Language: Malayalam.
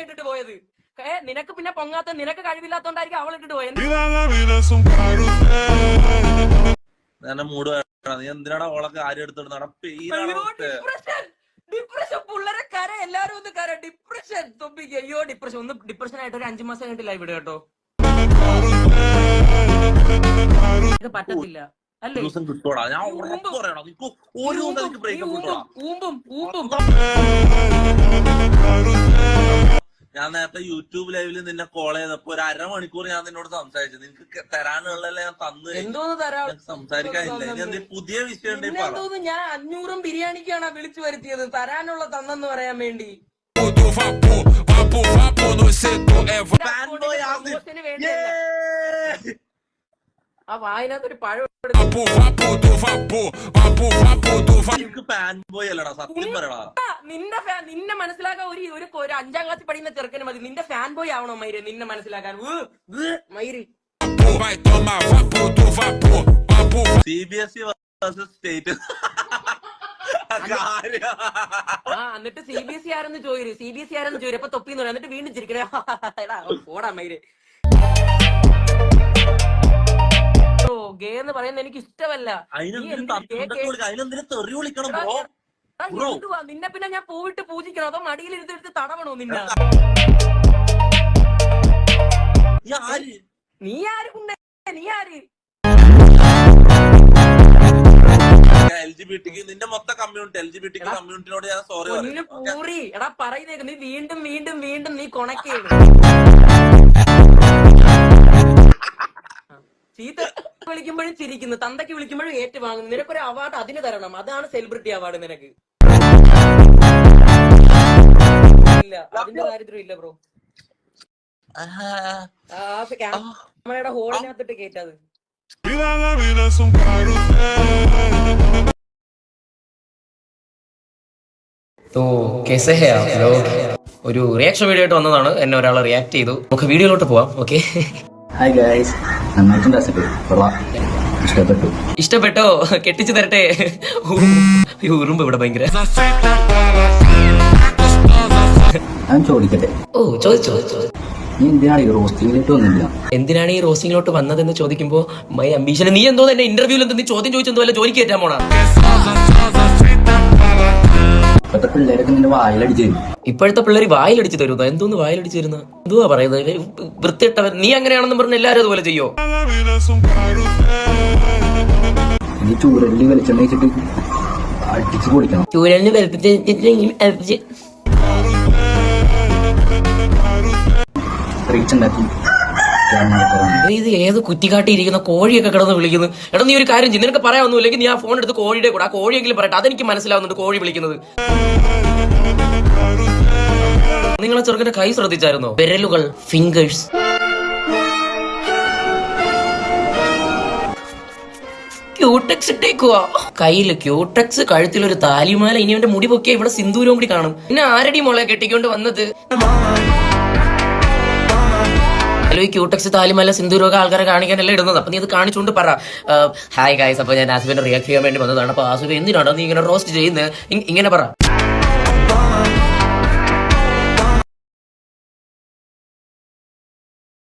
ഇട്ടിട്ട് പോയത്. നിനക്ക് പിന്നെ പൊങ്ങാത്ത, നിനക്ക് കഴിവില്ലാത്തോണ്ടായിരിക്കും അവൾ ഇട്ടിട്ട് പോയത്. നീ എന്തിനാണ് അവളൊക്കെ ആരും എടുത്തിട്ട് ഡിപ്രഷൻ പിള്ളേരെ കര, എല്ലാരും ഒന്ന് കര. ഡിപ്രഷൻ തൊപ്പിക്ക്. അയ്യോ ഡിപ്രഷൻ. ഒന്ന് ഡിപ്രഷൻ ആയിട്ട് ഒരു 5 മാസം കഴിഞ്ഞിട്ടില്ല ഇവിടെ കേട്ടോ. പറ്റത്തില്ല അല്ലേ? ഞാൻ നേരത്തെ യൂട്യൂബ് ലൈവില് നിന്നെ കോൾ ചെയ്തപ്പോ ഒരു 1/2 മണിക്കൂർ ഞാൻ നിന്നോട് സംസാരിച്ചു. നിനക്ക് തരാനുള്ളല്ലേ ഞാൻ തന്നു. എന്തോന്ന് തരാ സംസാരിക്കാനില്ല. ഇനി എന്തെങ്കിലും പുതിയ വിഷയം ഉണ്ടെങ്കിൽ ഞാൻ 500 ബിരിയാണിക്കാണ് വിളിച്ചു വരുത്തിയത് തരാനുള്ള തന്നെന്ന് പറയാൻ വേണ്ടി. ആ വായനകത്തൊരു പഴം. നിന്നെ മനസ്സിലാക്കാൻ ഒരു 5ാം ക്ലാസ്സിൽ പഠിക്കുന്ന ചെറുക്കന് മതി. നിന്റെ ഫാൻ ബോയ് ആവണോ മൈര് നിന്നെ മനസ്സിലാക്കാൻ? മൈര് CBSE സ്റ്റേറ്റ്. എന്നിട്ട് CBSE ആരെന്ന് ചോദിച്ചു. അപ്പൊ തൊപ്പിന്ന് പറയാം. എന്നിട്ട് വീണ്ടും ചിരിക്കണേ. പോടാ മൈര്. ഗേ എന്ന് പറയുന്നത് എനിക്ക് ഇഷ്ടമല്ല. നിന്നെ പിന്നെ ഞാൻ പോയിട്ട് പൂജിക്കണോ അതോ മടിയിലിരുത്ത് തടവണോ നിന്നെ? നീ ആര് കുണ്ടേ? നീ ആര്? നിന്റെ മൊത്തം കമ്മ്യൂണിറ്റി LGBT കമ്മ്യൂണിറ്റിനോട് ഞാൻ സോറി പൂറി. എടാ പറയുന്നേക്ക് നീ വീണ്ടും വീണ്ടും വീണ്ടും നീ കൊണക്കേണ്. ചീത്ത വിളിക്കുമ്പോഴും ചിരിക്കുന്നു, തന്തയ്ക്ക് വിളിക്കുമ്പോഴും ഏറ്റുവാങ്ങുന്നു. നിനക്കൊരു അവാർഡ് അതിന് തരണം. അതാണ് സെലിബ്രിറ്റി അവാർഡ് നിനക്ക്. ഇല്ല അതിന്റെ ദാരിദ്ര്യം ഇല്ല ബ്രോ. ക്യാമറയുടെ ഹോളിനകത്തിട്ട് കേറ്റത്. तो कैसे हैं आप लोग? ഒരു റിയാക്ഷൻ വീഡിയോ ആയിട്ട് വന്നതാണ്. എന്നെ ഒരാൾ റിയാക്ട് ചെയ്തു. നമുക്ക് വീഡിയോയിലോട്ട് പോവാം. ഓക്കെ. ഹായ് ഗൈസ്, ഇഷ്ടപ്പെട്ടോ? കെട്ടിച്ചു തരട്ടെ. ഉറുമ്പ് ഇവിടെ ഭയങ്കര. ചോദിക്കട്ടെ? ഓ ചോദിച്ചോ. എന്തിനാണ് ഈ റോസ്റ്റിംഗിലോട്ട് വന്നതെന്ന് ചോദിക്കുമ്പോ മൈ അംബീഷൻ. നീ എന്തോ തന്നെ ഇന്റർവ്യൂവിൽ നീ ചോദ്യം ചോദിച്ചെന്തോ അല്ല ജോലിക്ക് കയറ്റാൻ പോണാ? ഇപ്പോഴത്തെ പിള്ളേർ വായിലടിച്ചു തരുന്നു. എന്തോന്ന് വായിലടിച്ചു തരുന്ന? എന്തുവാ പറയുന്നത്? വൃത്തിയിട്ടവൻ. നീ അങ്ങനെയാണെന്ന് പറഞ്ഞ എല്ലാരും അതുപോലെ ചെയ്യോ? ചൂരലിൽ വെളിച്ചെണ്ണ വെച്ചിട്ട് അടിച്ചു പൊളിക്കണം. ചൂരലിന് ഇത് ഏത് കുറ്റിക്കാട്ടിയിരിക്കുന്ന കോഴിയൊക്കെ കിടന്ന് വിളിക്കുന്നു. എടാ നീ ഒരു കാര്യം ചെയ്യും. നിനക്ക് പറയാനൊന്നുമില്ലെങ്കിൽ നീ ആ ഫോൺ എടുത്ത് കോഴിയുടെ കൂടെ ആ കോഴിയെങ്കിലും പറയട്ടെ. അതെനിക്ക് മനസ്സിലാവുന്നുണ്ട് കോഴി വിളിക്കുന്നത്. നിങ്ങളെ ചെറുക്കന്റെ കൈ ശ്രദ്ധിച്ചായിരുന്നോ? വിരലുകൾ, ഫിംഗേഴ്സ്. ക്യൂടെക്സ് ഇട്ടേക്കുവാ കയ്യില്. ക്യൂടെക്സ്, കഴുത്തിലൊരു താലിമാല. ഇനി അവന്റെ മുടി പൊക്കിയ ഇവിടെ സിന്ദൂരവും കൂടി കാണും. പിന്നെ ആരടി മോളെ കെട്ടിക്കൊണ്ട് വന്നത്? ഹലോ, ഈ ക്യൂടെക്സ്, താലിമാല, സിന്ദൂരമൊക്കെ ആൾക്കാരെ കാണിക്കാനല്ലേ ഇടുന്നത്. അപ്പൊ നീ അത് കാണിച്ചുകൊണ്ട് പറ. ഹായ് ഗൈസ്, അപ്പൊ ഞാൻ ആസിഫിനെ റിയാക്ട് ചെയ്യാൻ വേണ്ടി വന്നതാണ്. അപ്പൊ ആസിഫ് എന്തിനാണോ നീ ഇങ്ങനെ റോസ്റ്റ് ചെയ്യുന്നത്? ഇങ്ങനെ പറ.